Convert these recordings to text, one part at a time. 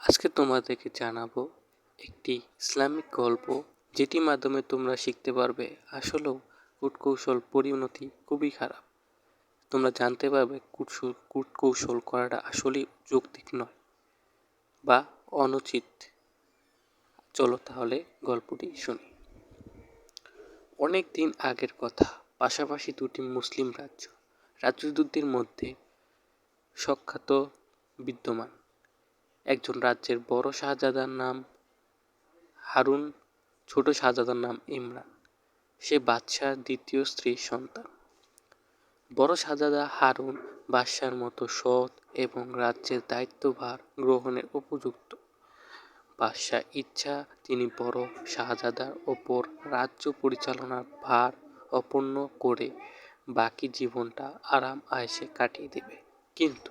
আজকে তোমাদেরকে জানাবো একটি ইসলামিক গল্প, যেটির মাধ্যমে তোমরা শিখতে পারবে আসলেও কূটকৌশল পরিণতি খুবই খারাপ। তোমরা জানতে পারবে কূটকৌশল করাটা আসলেই যৌক্তিক নয় বা অনুচিত। চলো তাহলে গল্পটি শুনি। অনেক দিন আগের কথা, পাশাপাশি দুটি মুসলিম রাজ্যদুটির মধ্যে সখ্যাত বিদ্যমান। একজন রাজ্যের বড় শাহজাদার নাম হারুন, ছোট শাহজাদার নাম ইমরান। সে বাদশার দ্বিতীয় স্ত্রীর সন্তান। বড় শাহজাদা হারুন বাদশার মতো সৎ এবং রাজ্যের দায়িত্বভার গ্রহণের উপযুক্ত। বাদশার ইচ্ছা তিনি বড় শাহজাদার ওপর রাজ্য পরিচালনার ভার অর্পণ করে বাকি জীবনটা আরাম আয়েশে কাটিয়ে দেবে। কিন্তু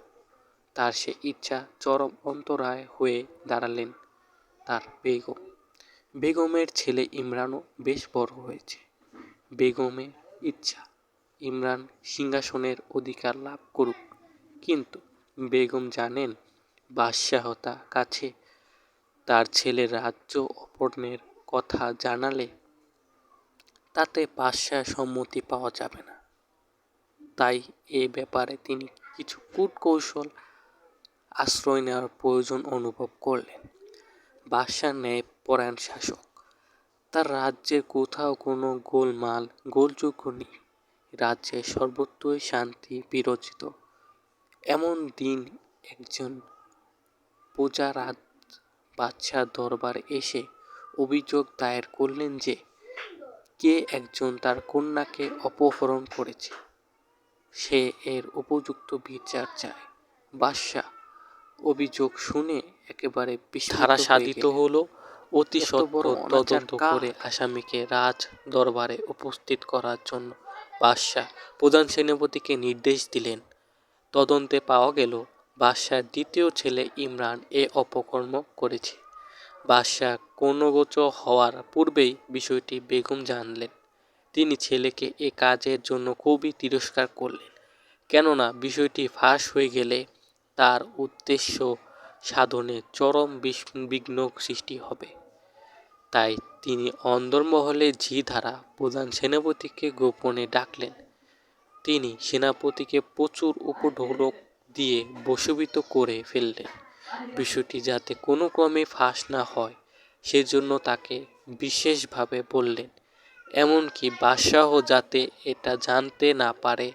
তার সে ইচ্ছা চরম অন্তরায় হয়ে দাঁড়ালেন তার বেগমের ছেলে ইমরানও বেশ বড় হয়েছে। বেগমের ইচ্ছা ইমরান সিংহাসনের অধিকার লাভ করুক, কিন্তু বেগম জানেন বাদশাহতা কাছে তার ছেলের রাজ্য অর্পণের কথা জানালে তাতে বাদশার সম্মতি পাওয়া যাবে না। তাই এ ব্যাপারে তিনি কিছু কূটকৌশল আশ্রয় নেওয়ার প্রয়োজন অনুভব করলেন। বাদশার ন্যায়পরায়ণ শাসক, তার রাজ্যের কোথাও কোনো গোলযোগ নেই। রাজ্যে সর্বত্রই শান্তি বিরাজিত। এমন দিন একজন প্রজা বাদশার দরবারে এসে অভিযোগ দায়ের করলেন যে কে একজন তার কন্যাকে অপহরণ করেছে। সে এর উপযুক্ত বিচার চায়। বাদশা অভিযোগ শুনে একেবারে ধারা সাধিত হলো। অতি সত্বর তদন্ত করে আসামিকে রাজ দরবারে উপস্থিত করার জন্য বাদশাহ প্রধান সেনাপতিকে নির্দেশ দিলেন। তদন্তে পাওয়া গেল বাদশার দ্বিতীয় ছেলে ইমরান এ অপকর্ম করেছে। বাদশাহ কর্ণগোচর হওয়ার পূর্বেই বিষয়টি বেগম জানলেন। তিনি ছেলেকে এ কাজের জন্য খুবই তিরস্কার করলেন, কেননা বিষয়টি ফাঁস হয়ে গেলে তার উদ্দেশ্য সাধনে চরম বিঘ্ন সৃষ্টি হবে। তাই তিনি অন্দরমহলে ঝি ধারা প্রধান সেনাপতিকে গোপনে ডাকলেন। তিনি সেনাপতিকে প্রচুর উপঢৌকন দিয়ে বশীভূত করে ফেললেন। বিষয়টি যাতে কোনো ক্রমে ফাঁস না হয় সেজন্য তাকে বিশেষভাবে বললেন, এমনকি বাদশাহ যাতে এটা জানতে না পারে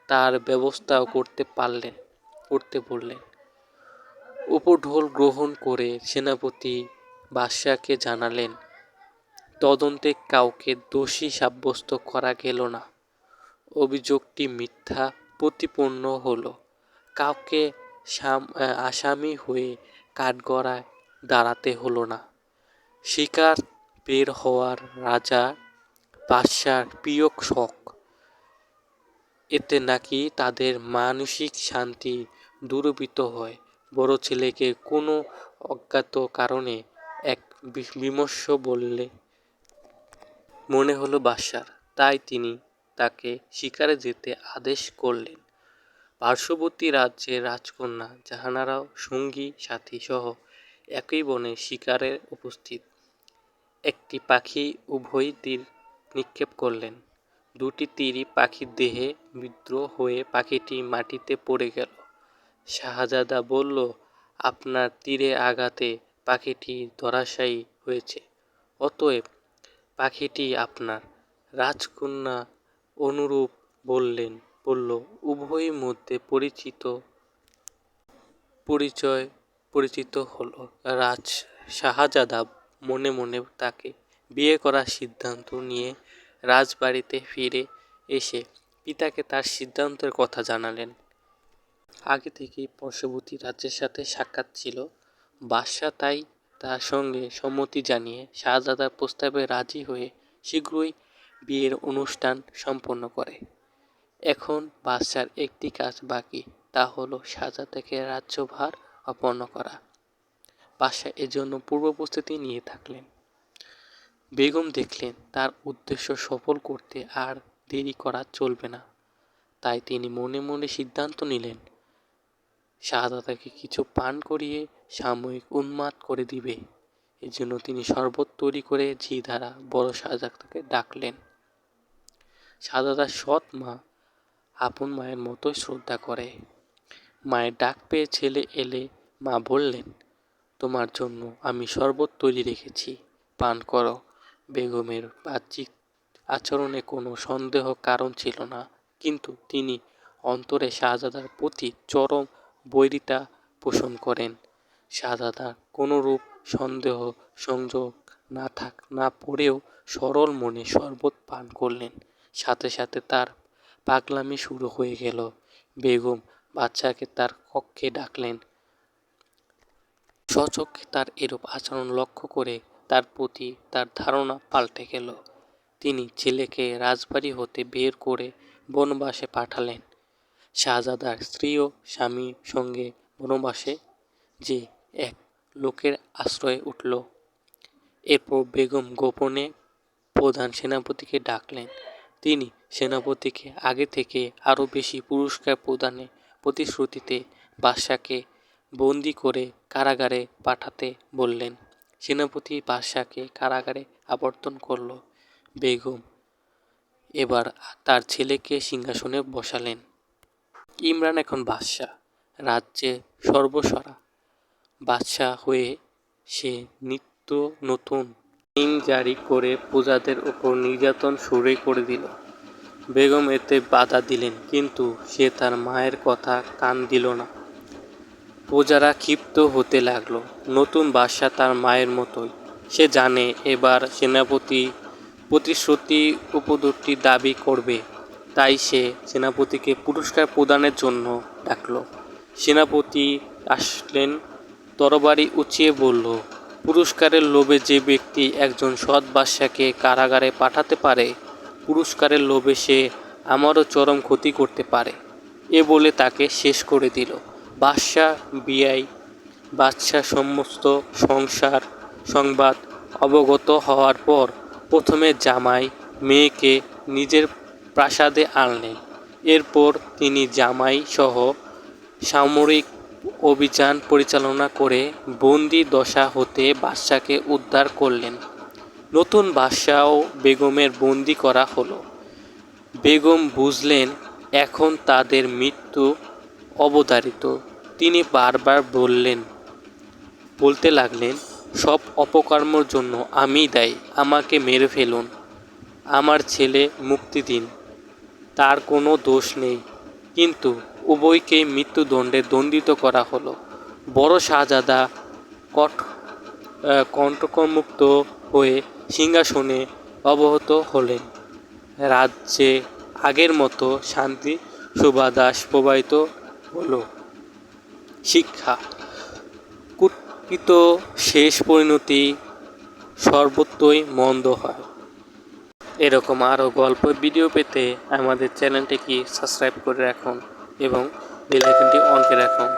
তার ব্যবস্থাও করতে বললেন। উপঢৌকন গ্রহণ করে সেনাপতি বাদশাহকে জানালেন, তদন্তে কাউকে দোষী সাব্যস্ত করা গেল না। অভিযোগটি মিথ্যা প্রতিপন্ন হলো। কাউকে আসামি হয়ে কাঠগড়ায় দাঁড়াতে হলো না। শিকার বের হওয়ার রাজা বাদশার প্রিয় শখ। এতে নাকি তাদের মানসিক শান্তি দুর্বৃত্ত হয়। বড় ছেলেকে কোনো অজ্ঞাত কারণে এক বিমর্ষ বলে মনে হলো বাদশার। তাই তিনি তাকে শিকারে যেতে আদেশ করলেন। পার্শ্ববর্তী রাজ্যের রাজকন্যা জাহানারাও সঙ্গী সাথী সহ একই বনে শিকারে উপস্থিত। একটি পাখি উভয় তীর নিক্ষেপ করলেন। দুটি তীরই পাখির দেহে বিদ্ধ হয়ে পাখিটি মাটিতে পড়ে গেল। শাহজাদা বলল, আপনার তীরের আঘাতে পাখিটি ধরাশায়ী হয়েছে, অতএব পাখিটি আপনার। রাজকন্যা অনুরূপ বলল। উভয়ের মধ্যে পরিচিত হলো। শাহজাদা মনে মনে তাকে বিয়ে করার সিদ্ধান্ত নিয়ে রাজবাড়িতে ফিরে এসে পিতাকে তার সিদ্ধান্তের কথা জানালেন। আগে থেকেই পার্শ্ববর্তী রাজ্যের সাথে সাক্ষাৎ ছিল। বাদশাহ তাই তার সঙ্গে সম্মতি জানিয়ে শাহজাদার প্রস্তাবে রাজি হয়ে শীঘ্রই বিয়ের অনুষ্ঠান সম্পন্ন করে। এখন বাদশার একটি কাজ বাকি, তা হলো শাহজাদাকে রাজ্যভার অর্পণ করা। বাদশাহ এজন্য পূর্ব প্রস্তুতি নিয়ে থাকলেন। বেগম দেখলেন তার উদ্দেশ্য সফল করতে আর দেরি করা চলবে না। তাই তিনি মনে মনে সিদ্ধান্ত নিলেন, শাহজাদাকে কিছু পান করিয়ে সাময়িক উন্মাদ করে দিবে। এজন্য তিনি শরবত তৈরি করে ঝি দ্বারা বড় শাহজাদাকে ডাকলেন। শাহজাদার সৎ মা আপন মায়ের মতোই শ্রদ্ধা করে। মায়ের ডাক পেয়ে ছেলে এলে মা বললেন, তোমার জন্য আমি শরবত তৈরি রেখেছি, পান করো। বেগমের বাহ্যিক আচরণে কোনো সন্দেহ কারণ ছিল না, কিন্তু তিনি অন্তরে শাহজাদার প্রতি চরম বৈরিতা পোষণ করেন। শাহজাদা কোনরূপ সন্দেহ সংযোগ না পড়েও সরল মনে শরবত পান করলেন। সাথে সাথে তার পাগলামি শুরু হয়ে গেল। বেগম বাদশাকে তার কক্ষে ডাকলেন। স্বচক্ষে তার এরূপ আচরণ লক্ষ্য করে তার প্রতি তার ধারণা পাল্টে গেল। তিনি ছেলেকে রাজবাড়ি হতে বের করে বনবাসে পাঠালেন। শাহজাদার স্ত্রী ও স্বামীর সঙ্গে বনবাসে যে এক লোকের আশ্রয়ে উঠল। এরপর বেগম গোপনে প্রধান সেনাপতিকে ডাকলেন। তিনি সেনাপতিকে আগে থেকে আরও বেশি পুরস্কার প্রদানের প্রতিশ্রুতিতে বাদশাকে বন্দি করে কারাগারে পাঠাতে বললেন। সেনাপতি বাদশাকে কারাগারে আবর্তন করল। বেগম এবার তার ছেলেকে সিংহাসনে বসালেন। ইমরান এখন বাদশা, রাজ্যে সর্বসরা বাদশা হয়ে সে নিত্য নতুন আইন জারি করে প্রজাদের উপর নির্যাতন শুরু করে দিল। বেগম এতে বাধা দিলেন, কিন্তু সে তার মায়ের কথা কান দিল না। প্রজারা ক্ষিপ্ত হতে লাগলো। নতুন বাদশা তার মায়ের মতোই। সে জানে এবার সেনাপতি প্রতিশ্রুতি উপদ্রবটি দাবি করবে, তাই সে সেনাপতিকে পুরস্কার প্রদানের জন্য ডাকল। সেনাপতি আসলেন, তরবারি উঁচিয়ে বলল, পুরস্কারের লোভে যে ব্যক্তি একজন সৎ বাদশাকে কারাগারে পাঠাতে পারে, পুরস্কারের লোভে সে আমারও চরম ক্ষতি করতে পারে। এ বলে তাকে শেষ করে দিল। বাদশা সমস্ত সংবাদ অবগত হওয়ার পর প্রথমে জামাই মেয়েকে নিজের প্রাসাদে আনলেন। এরপর তিনি জামাই সহ সামরিক অভিযান পরিচালনা করে বন্দি দশা হতে বাদশাকে উদ্ধার করলেন। নতুন বাদশা ও বেগমের বন্দি করা হলো। বেগম বুঝলেন এখন তাদের মৃত্যু অবধারিত। তিনি বারবার বলতে লাগলেন, সব অপকর্মের জন্য আমিই দায়ী, আমাকে মেরে ফেলুন, আমার ছেলে মুক্তি দিন, তার কোনো দোষ নেই। কিন্তু উভয়কেই মৃত্যুদণ্ডে দণ্ডিত করা হলো। বড় শাহজাদা কণ্টকমুক্ত হয়ে সিংহাসনে অবহত হলেন। রাজ্যে আগের মতো শান্তি সুবাতাস প্রবাহিত হলো। শিক্ষা: কুৎসিত শেষ পরিণতি সর্বত্রই মন্দ হয়। এরকম আরও গল্প ভিডিও পেতে আমাদের চ্যানেলটিকে সাবস্ক্রাইব করে রাখুন এবং বেল আইকনটি অন করে রাখুন।